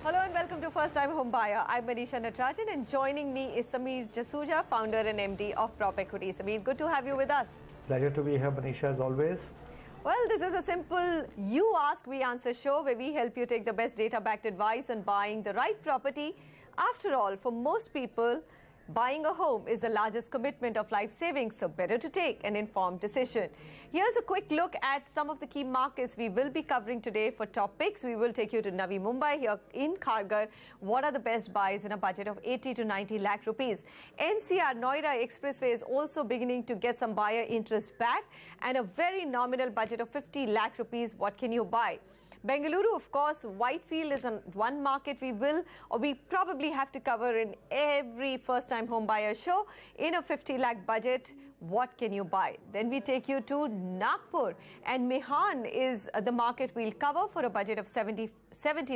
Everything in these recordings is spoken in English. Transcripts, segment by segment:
Hello and welcome to First Time Home Buyer. I'm Manisha Natarajan and joining me is Sameer Jasuja, founder and MD of PropEquity. Sameer, good to have you with us. Pleasure to be here, Manisha, as always. Well, this is a simple you ask, we answer show where we help you take the best data-backed advice on buying the right property. After all, for most people, buying a home is the largest commitment of life savings, so better to take an informed decision. Here's a quick look at some of the key markets we will be covering today for top picks. We will take you to Navi Mumbai here in Kharghar. What are the best buys in a budget of 80 to 90 lakh rupees? NCR Noida Expressway is also beginning to get some buyer interest back, and a very nominal budget of 50 lakh rupees. What can you buy? Bengaluru, of course, Whitefield is one market we probably have to cover in every first-time home buyer show. In a 50 lakh budget, what can you buy? Then we take you to Nagpur, and Mehan is the market we'll cover for a budget of 70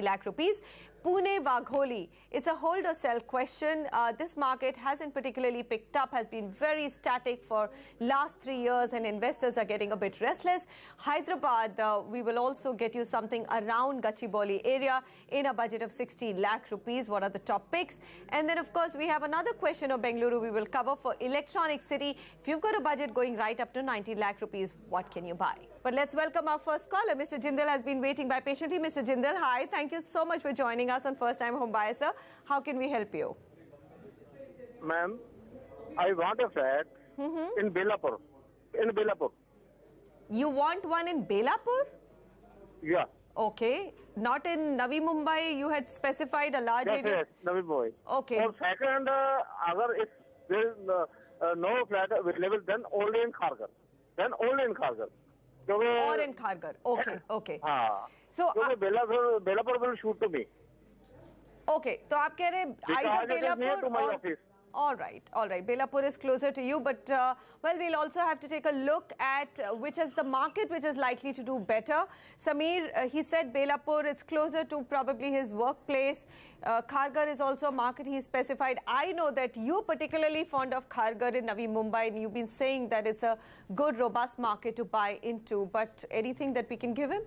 lakh rupees. Pune, Wagholi, it's a hold or sell question. This market hasn't particularly picked up, has been very static for last 3 years, and investors are getting a bit restless. Hyderabad, we will also get you something around Gachibowli area in a budget of 60 lakh rupees. What are the top picks? And then, of course, we have another question of Bengaluru we will cover for Electronic City. If you've got a budget going right up to 90 lakh rupees, what can you buy? But let's welcome our first caller. Mr. Jindal has been waiting by patiently. Mr. Jindal, hi. Thank you so much for joining us on First Time Home Buyer, sir. How can we help you? Ma'am, I want a flat in Belapur. You want one in Belapur? Yeah. Okay. Not in Navi Mumbai. You had specified a large area. Yes, Navi Mumbai. Okay. Or second, if there is no flat available, then only in Kharghar. Or in Kharghar. Okay, okay. So Belapur will shoot to me. Okay, so आप कह रहे either Belapur or... All right. Belapur is closer to you, but well, we'll also have to take a look at which is the market which is likely to do better. Sameer, he said Belapur, it's closer to probably his workplace. Kharghar is also a market he specified. I know that you're particularly fond of Kharghar in Navi Mumbai, and you've been saying that it's a good, robust market to buy into, but anything that we can give him?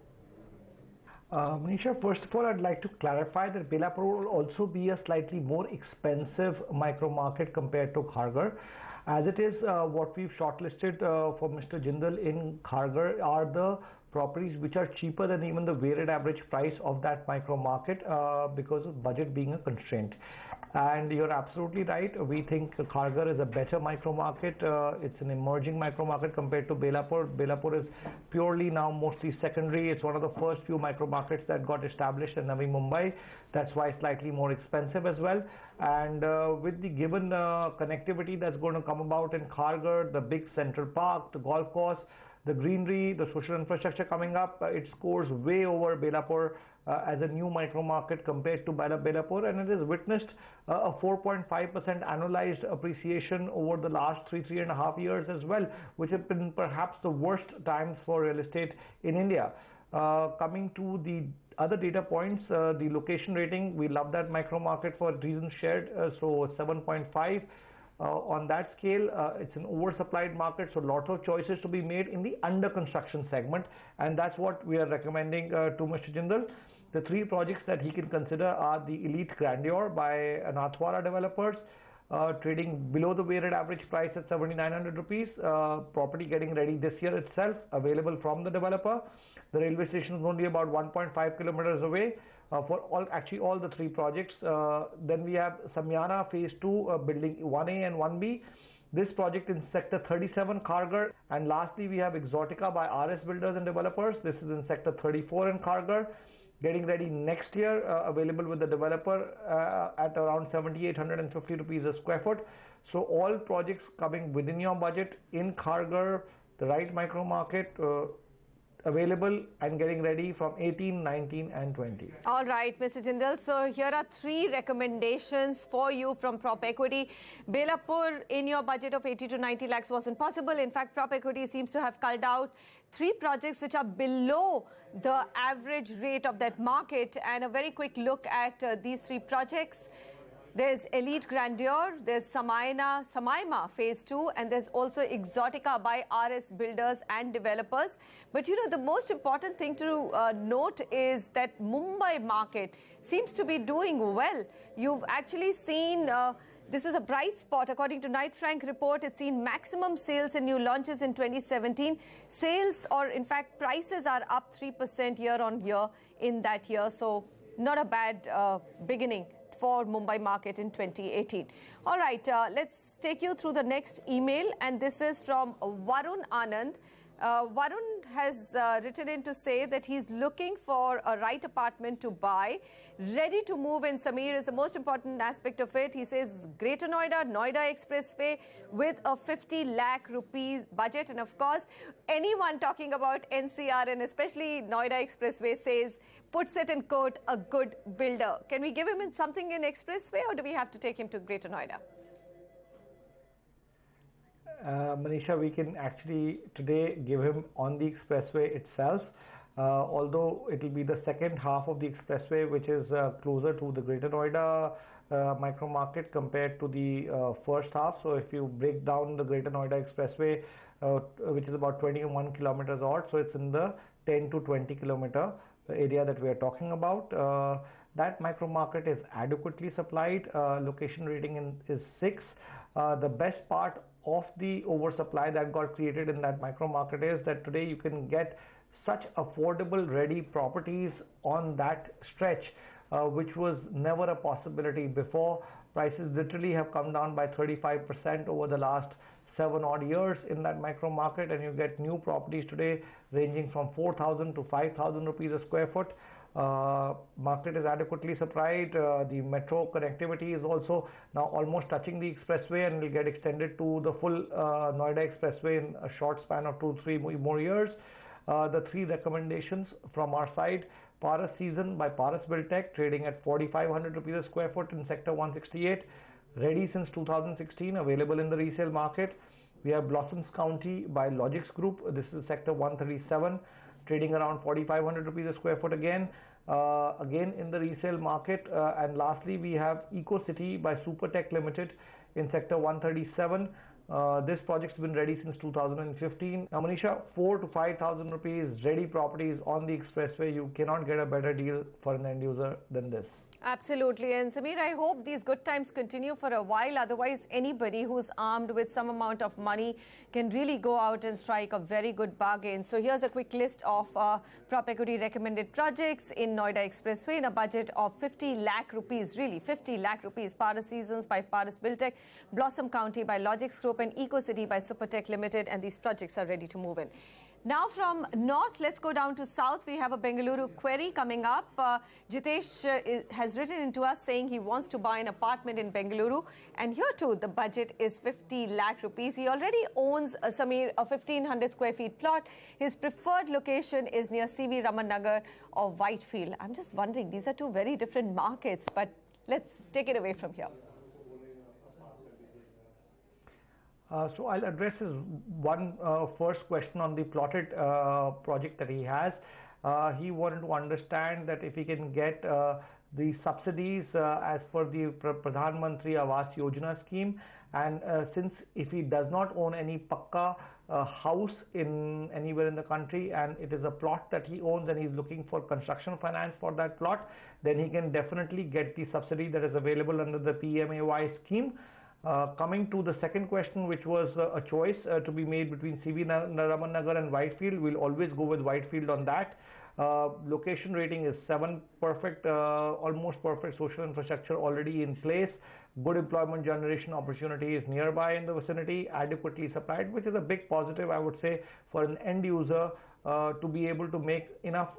Manisha, first of all, I'd like to clarify that Belapur will also be a slightly more expensive micro market compared to Kharghar. As it is, what we've shortlisted for Mr. Jindal in Kharghar are the properties which are cheaper than even the weighted average price of that micro market because of budget being a constraint. And you're absolutely right. We think Kharghar is a better micro market. It's an emerging micro market compared to Belapur. Belapur is purely now mostly secondary. It's one of the first few micro markets that got established in Navi Mumbai. That's why it's slightly more expensive as well. And with the given connectivity that's going to come about in Kharghar, the big central park, the golf course, the greenery, the social infrastructure coming up, it scores way over Belapur as a new micro market compared to Belapur, and it has witnessed a 4.5% annualized appreciation over the last three and a half years as well, which have been perhaps the worst times for real estate in India. Coming to the other data points, the location rating, we love that micro market for reasons shared, so 7.5. On that scale, it's an oversupplied market, so lots of choices to be made in the under construction segment, and that's what we are recommending to Mr. Jindal. The three projects that he can consider are the Elite Grandeur by Nathwara developers, trading below the weighted average price at 7,900 rupees. Property getting ready this year itself, available from the developer. The railway station is only about 1.5 kilometers away for all the three projects. Then we have Samyana Phase 2, building 1A and 1B. This project in Sector 37, Kharghar. And lastly, we have Exotica by RS Builders and Developers. This is in Sector 34 in Kharghar. Getting ready next year, available with the developer at around 7,850 rupees a square foot. So all projects coming within your budget in Kharghar, the right micro market, available and getting ready from 18, 19 and 20. All right, Mr. Jindal. So here are three recommendations for you from PropEquity. Belapur in your budget of 80 to 90 lakhs wasn't possible. In fact, PropEquity seems to have culled out three projects which are below the average rate of that market. And a very quick look at these three projects. There's Elite Grandeur, there's Samaima Phase 2, and there's also Exotica by RS Builders and Developers. But you know, the most important thing to note is that Mumbai market seems to be doing well. You've actually seen this is a bright spot. According to Knight Frank report, it's seen maximum sales in new launches in 2017. Sales, or in fact prices, are up 3% year on year in that year. So not a bad beginning for Mumbai market in 2018. All right, let's take you through the next email, and this is from Varun Anand. Varun has written in to say that he's looking for a right apartment to buy, ready to move in. Samir, is the most important aspect of it. He says Greater Noida, Noida Expressway with a 50 lakh rupees budget. And of course, anyone talking about NCR and especially Noida Expressway says, puts it in quote, a good builder. Can we give him something in Expressway, or do we have to take him to Greater Noida? Manisha, we can actually today give him on the expressway itself, although it will be the second half of the expressway which is closer to the Greater Noida micro market compared to the first half. So if you break down the Greater Noida expressway, which is about 21 kilometers odd, so it's in the 10 to 20 kilometer area that we are talking about. That micro market is adequately supplied. Location rating is 6. The best part of the oversupply that got created in that micro market is that today you can get such affordable ready properties on that stretch, which was never a possibility before. Prices literally have come down by 35% over the last 7 odd years in that micro market, and you get new properties today ranging from 4,000 to 5,000 rupees a square foot. Market is adequately supplied. The metro connectivity is also now almost touching the expressway and will get extended to the full Noida expressway in a short span of 2-3 more years. The 3 recommendations from our side: Paras Season by Paras Buildtech, trading at 4,500 rupees a square foot in sector 168, ready since 2016, available in the resale market. We have Blossoms County by Logix Group. This is sector 137, trading around 4,500 rupees a square foot again in the resale market. And lastly, we have Eco City by Supertech Limited in sector 137. This project's been ready since 2015. Now, Manisha, 4,000 to 5,000 rupees ready properties on the expressway. You cannot get a better deal for an end user than this. Absolutely. And Samir, I hope these good times continue for a while. Otherwise, anybody who's armed with some amount of money can really go out and strike a very good bargain. So here's a quick list of PropEquity recommended projects in Noida Expressway in a budget of 50 lakh rupees, really 50 lakh rupees. Paras Seasons by Paras Buildtech, Blossom County by Logix Group, and Eco City by Supertech Limited. And these projects are ready to move in. Now from north, let's go down to south. We have a Bengaluru query coming up. Jitesh has written into us saying he wants to buy an apartment in Bengaluru. And here too, the budget is 50 lakh rupees. He already owns, Samir, a 1,500 square feet plot. His preferred location is near C.V. Raman Nagar or Whitefield. I'm just wondering, these are two very different markets, but let's take it away from here. So I'll address his first question on the plotted project that he has. He wanted to understand that if he can get the subsidies as per the Pradhan Mantri Awas Yojana scheme, and since if he does not own any pakka house in anywhere in the country, and it is a plot that he owns and he's looking for construction finance for that plot, then he can definitely get the subsidy that is available under the PMAY scheme. Coming to the second question, which was a choice to be made between C.V. Raman Nagar and Whitefield, we'll always go with Whitefield on that. Location rating is 7, perfect, almost perfect social infrastructure already in place. Good employment generation opportunities nearby in the vicinity, adequately supplied, which is a big positive, I would say, for an end user to be able to make enough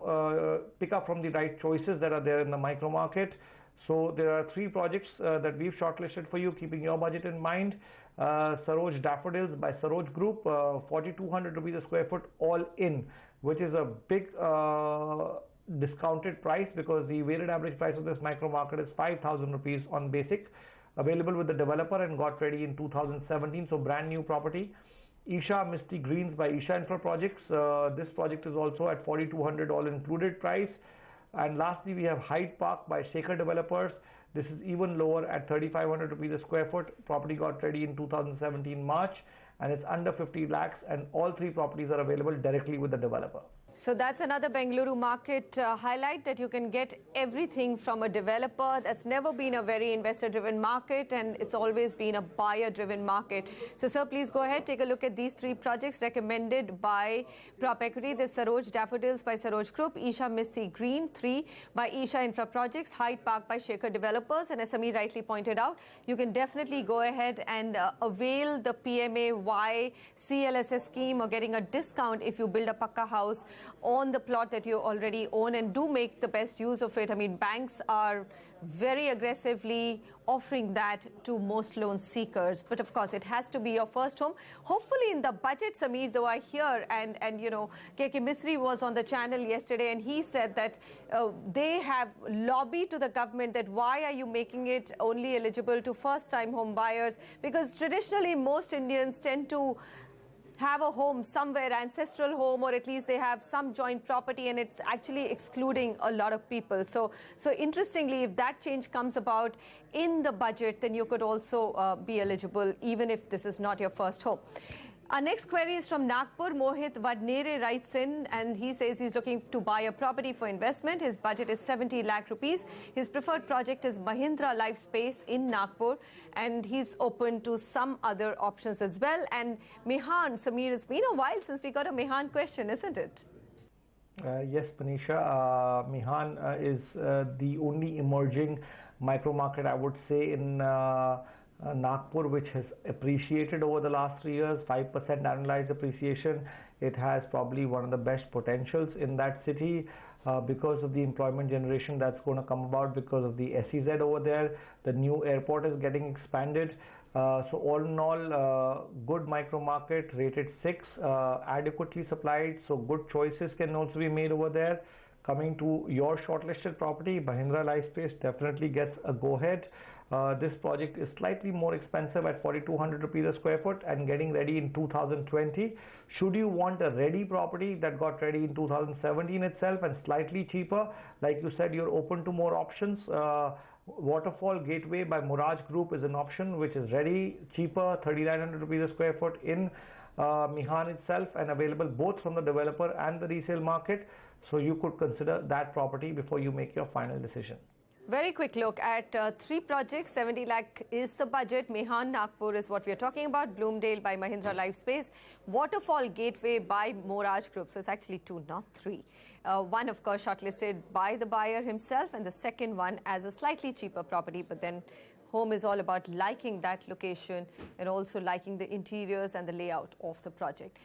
pick up from the right choices that are there in the micro market. So there are 3 projects that we've shortlisted for you, keeping your budget in mind. Saroj Daffodils by Saroj Group, 4,200 rupees a square foot all in, which is a big discounted price because the weighted average price of this micro market is 5,000 rupees on basic. Available with the developer and got ready in 2017, so brand new property. Isha Misty Greens by Isha Infra Projects. This project is also at 4,200 all included price. And lastly, we have Hyde Park by Shaker Developers. This is even lower at 3,500 rupees a square foot. Property got ready in 2017 March, and it's under 50 lakhs, and all three properties are available directly with the developer. So that's another Bengaluru market highlight, that you can get everything from a developer. That's never been a very investor-driven market, and it's always been a buyer-driven market. So, sir, please go ahead, take a look at these three projects recommended by PropEquity. There's Saroj Daffodils by Saroj Group, Isha Misty Green 3 by Isha Infra Projects, Hyde Park by Shekhar Developers, and as Samir rightly pointed out, you can definitely go ahead and avail the PMAY CLSS scheme, or getting a discount if you build a Pakka house on the plot that you already own, and do make the best use of it. I mean, banks are very aggressively offering that to most loan seekers, but of course it has to be your first home. Hopefully in the budget, Samir, though I hear, and you know, KK Misri was on the channel yesterday, and he said that they have lobbied to the government that why are you making it only eligible to first-time home buyers, because traditionally most Indians tend to have a home somewhere, ancestral home, or at least they have some joint property, and it's actually excluding a lot of people. So interestingly, if that change comes about in the budget, then you could also be eligible even if this is not your first home. Our next query is from Nagpur. Mohit Vadnere writes in, and he says he's looking to buy a property for investment. His budget is 70 lakh rupees. His preferred project is Mahindra Life Space in Nagpur, and he's open to some other options as well. And Mehan, Samir, it's been a while since we got a Mehan question, isn't it? Yes, Panisha. Mehan is the only emerging micro market, I would say, in Nagpur, which has appreciated over the last 3 years, 5% annualized appreciation. It has probably one of the best potentials in that city because of the employment generation that's going to come about because of the SEZ over there. The new airport is getting expanded. So all in all, good micro market, rated 6, adequately supplied, so good choices can also be made over there. Coming to your shortlisted property, Mahindra Lifespace definitely gets a go-ahead. This project is slightly more expensive at 4,200 rupees a square foot and getting ready in 2020. Should you want a ready property that got ready in 2017 itself and slightly cheaper, like you said, you're open to more options. Waterfall Gateway by Muraj Group is an option which is ready, cheaper, 3,900 rupees a square foot in Mehan itself, and available both from the developer and the resale market. So you could consider that property before you make your final decision. Very quick look at three projects. 70 lakh is the budget. Mehan, Nagpur is what we are talking about. Bloomdale by Mahindra Lifespace. Waterfall Gateway by Moraj Group. So it's actually 2, not 3. One, of course, shortlisted by the buyer himself, and the second one as a slightly cheaper property. But then home is all about liking that location and also liking the interiors and the layout of the project.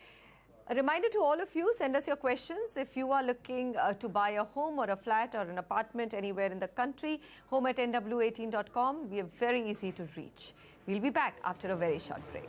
A reminder to all of you, send us your questions. If you are looking to buy a home or a flat or an apartment anywhere in the country, home@nw18.com. We are very easy to reach. We'll be back after a very short break.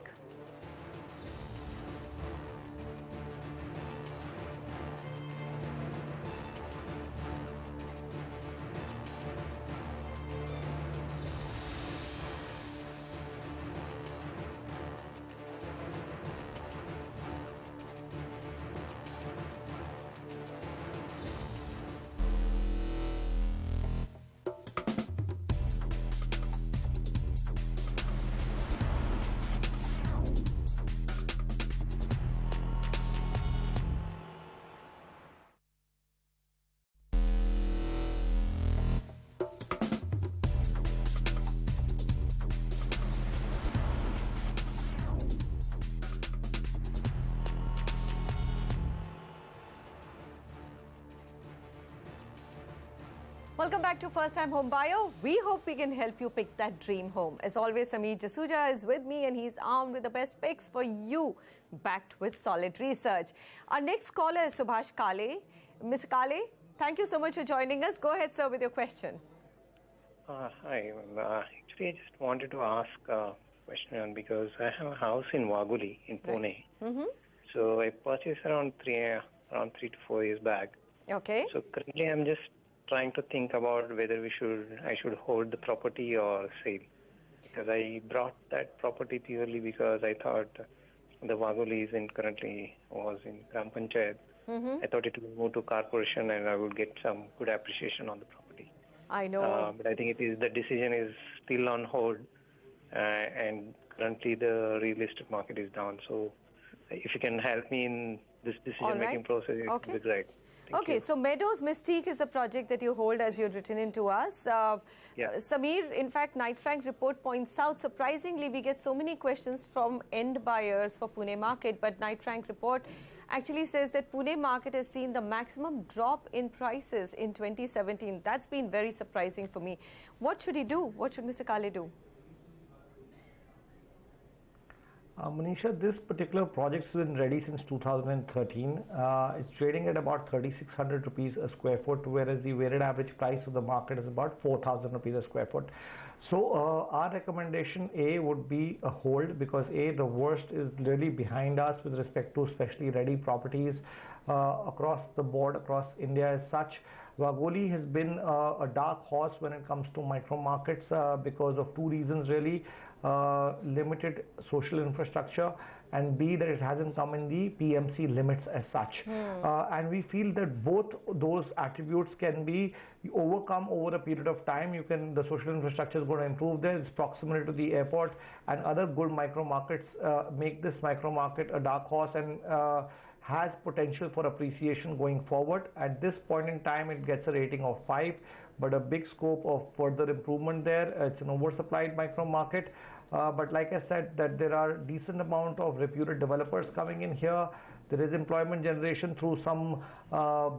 Welcome back to First Time Home Buyer. We hope we can help you pick that dream home. As always, Samir Jasuja is with me, and he's armed with the best picks for you, backed with solid research. Our next caller is Subhash Kale. Mr. Kale, thank you so much for joining us. Go ahead, sir, with your question. Hi. Actually, I just wanted to ask a question because I have a house in Waguli in Pune. Right. So I purchased around 3 to 4 years back. Okay. So currently, I'm just trying to think about whether I should hold the property or sell, because I brought that property purely because I thought the Waguli currently was in Gram Panchayat. I thought it would move to corporation and I would get some good appreciation on the property. I know. But I think the decision is still on hold, and currently the real estate market is down. So if you can help me in this decision-making process, it would be great. Thank you. So Meadows Mystique is a project that you hold, as you've written into us. Samir, in fact, Knight Frank report points out, surprisingly, we get so many questions from end buyers for Pune market, but Knight Frank report actually says that Pune market has seen the maximum drop in prices in 2017. That's been very surprising for me. What should he do? What should Mr. Kale do? Manisha, this particular project has been ready since 2013. It's trading at about 3,600 rupees a square foot, whereas the weighted average price of the market is about 4,000 rupees a square foot. So our recommendation A would be a hold, because A, the worst is really behind us with respect to especially ready properties across the board, across India as such. Wagholi has been a dark horse when it comes to micro markets because of two reasons really. Limited social infrastructure, and B, that it hasn't come in the PMC limits as such. And we feel that both those attributes can be overcome over a period of time. The social infrastructure is going to improve there, its proximity to the airport and other good micro markets make this micro market a dark horse and has potential for appreciation going forward. At this point in time, it gets a rating of 5, but a big scope of further improvement there. It's an oversupplied micro market. But like I said, that there are decent amount of reputed developers coming in here. There is employment generation through some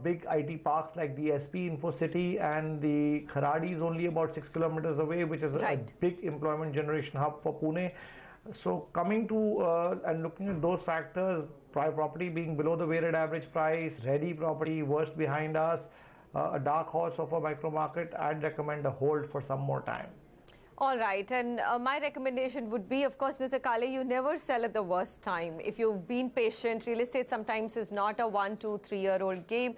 big IT parks like the SP InfoCity, and the Kharadi is only about 6 kilometers away, which is a big employment generation hub for Pune. So coming to and looking at those factors, property being below the weighted average price, ready property worst behind us, a dark horse of a micro market, I'd recommend a hold for some more time. All right, and my recommendation would be, of course, Mr. Kale, you never sell at the worst time. If you've been patient, real estate sometimes is not a 1, 2, 3-year-old game.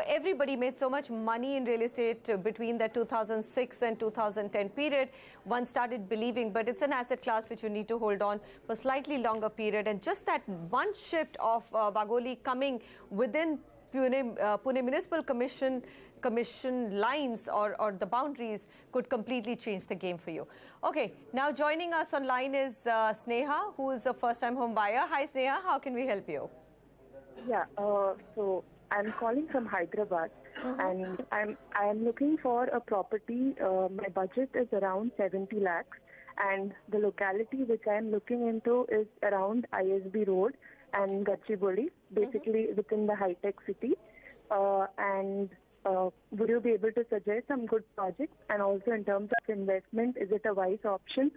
Everybody made so much money in real estate between the 2006 and 2010 period. One started believing, but it's an asset class which you need to hold on for slightly longer period. And just that one shift of Wagholi coming within Pune Municipal Commission lines or the boundaries could completely change the game for you. Okay, now joining us online is Sneha, who is a first-time home buyer. Hi Sneha, how can we help you? Yeah, so I'm calling from Hyderabad, and I'm looking for a property. My budget is around 70 lakhs, and the locality which I'm looking into is around ISB Road and Gachibowli, basically within the high-tech city. Would you be able to suggest some good projects? And also in terms of investment, is it a wise option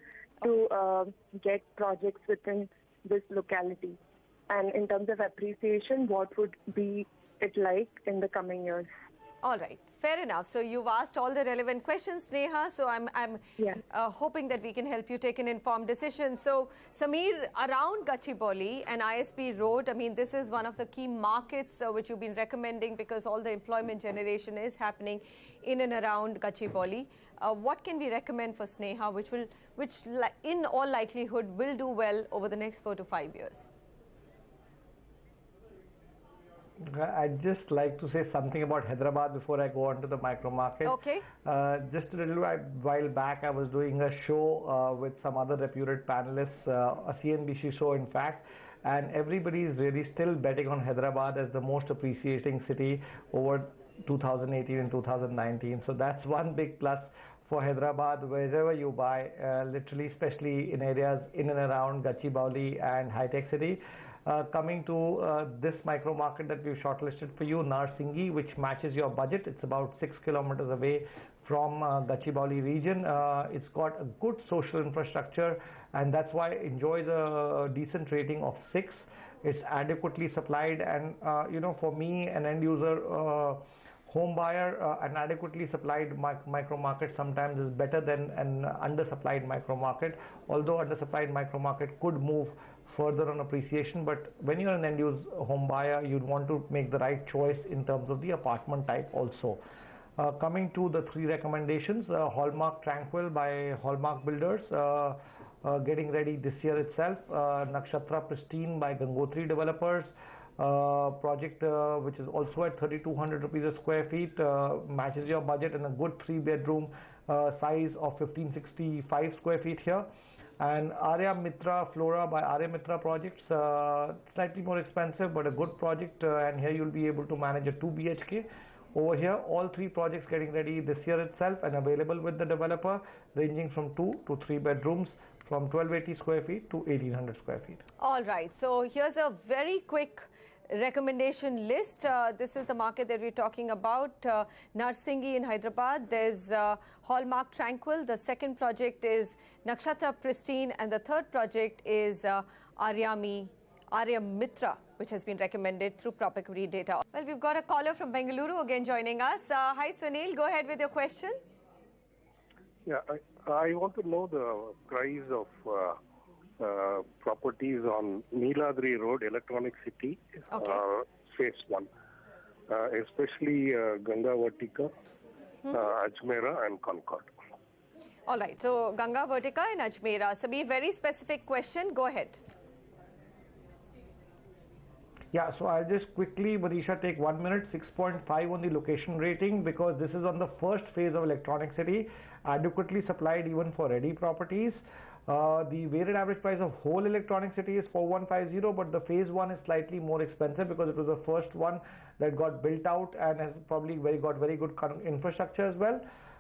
to get projects within this locality? And in terms of appreciation, what would be it like in the coming years? All right, fair enough. So you've asked all the relevant questions, Neha. So I'm hoping that we can help you take an informed decision. So Samir, around Gachibowli and ISP Road, I mean, this is one of the key markets which you've been recommending because all the employment generation is happening in and around Gachibowli. What can we recommend for Sneha, which in all likelihood will do well over the next 4 to 5 years? I'd just like to say something about Hyderabad before I go on to the micro market. Okay. Just a little while back, I was doing a show with some other reputed panelists, a CNBC show in fact, and everybody is really still betting on Hyderabad as the most appreciating city over 2018 and 2019. So that's one big plus for Hyderabad, wherever you buy, literally, especially in areas in and around Gachibowli and high-tech city. Coming to this micro market that we've shortlisted for you, Narsinghi, which matches your budget. It's about 6 kilometers away from Gachibowli region. It's got a good social infrastructure, and that's why it enjoys a decent rating of 6. It's adequately supplied, and for me, an end user home buyer, an adequately supplied micro market sometimes is better than an undersupplied micro market, although undersupplied micro market could move further on appreciation. But when you're an end-use home buyer, you'd want to make the right choice in terms of the apartment type also. Coming to the 3 recommendations, Hallmark Tranquil by Hallmark Builders, getting ready this year itself, Nakshatra Pristine by Gangotri Developers, project which is also at 3,200 rupees a square feet, matches your budget, and a good 3-bedroom size of 1,565 square feet here. And Arya Mitra Flora by Arya Mitra projects, slightly more expensive but a good project, and here you'll be able to manage a 2 BHK. Over here, all 3 projects getting ready this year itself and available with the developer, ranging from 2 to 3 bedrooms from 1,280 square feet to 1,800 square feet. All right, so here's a very quick recommendation list. This is the market that we're talking about. Narsingi in Hyderabad. There's Hallmark Tranquil. The second project is Nakshatra Pristine, and the third project is Arya Mitra, which has been recommended through PropEquity data. Well, we've got a caller from Bengaluru again joining us. Hi, Sunil. Go ahead with your question. Yeah, I want to know the price of properties on Neeladri Road, Electronic City, Phase 1, especially Ganga Vatika, Ajmera and Concord. All right, so Ganga Vatika and Ajmera. Sabir, very specific question. Go ahead. Yeah, so I'll just quickly, Manisha, take 1 minute, 6.5 on the location rating, because this is on the first phase of Electronic City, adequately supplied even for ready properties. The weighted average price of whole Electronic City is 4,150, but the phase 1 is slightly more expensive because it was the first one that got built out and has probably got very good infrastructure as well.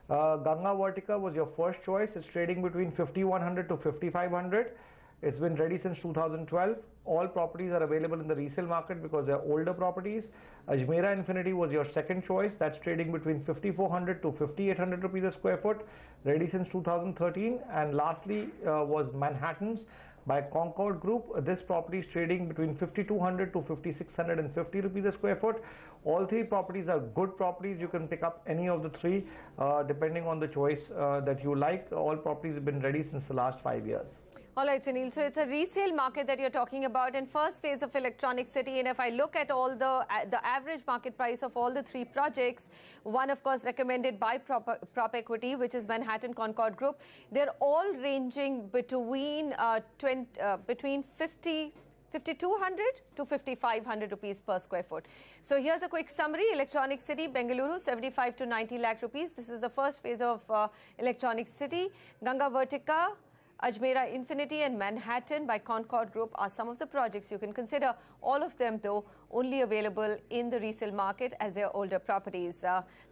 Ganga Vatika was your first choice. It's trading between 5,100 to 5,500. It's been ready since 2012. All properties are available in the resale market because they're older properties. Ajmera Infinity was your second choice. That's trading between 5,400 to 5,800 rupees a square foot, ready since 2013. And lastly was Manhattans by Concord Group. This property is trading between 5,200 to 5,650 rupees a square foot. All 3 properties are good properties. You can pick up any of the 3 depending on the choice that you like. All properties have been ready since the last 5 years. All right, Sunil. So it's a resale market that you're talking about in first phase of Electronic City. And if I look at all the average market price of all the 3 projects, one, of course, recommended by PropEquity, which is Manhattan Concord Group, they're all ranging between 5,200 to 5,500 rupees per square foot. So here's a quick summary. Electronic City, Bengaluru, 75 to 90 lakh rupees. This is the first phase of Electronic City. Ganga Vatika, Ajmera Infinity and Manhattan by Concord Group are some of the projects you can consider. All of them, though, only available in the resale market as they're older properties.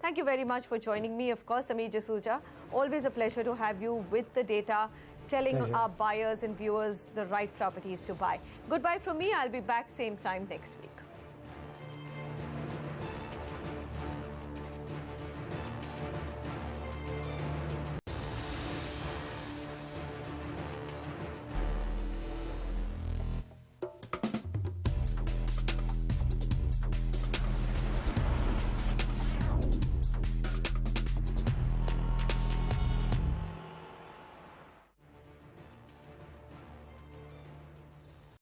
Thank you very much for joining me, of course, Sameer Jasuja. Always a pleasure to have you with the data, telling our buyers and viewers the right properties to buy. Goodbye from me. I'll be back same time next week.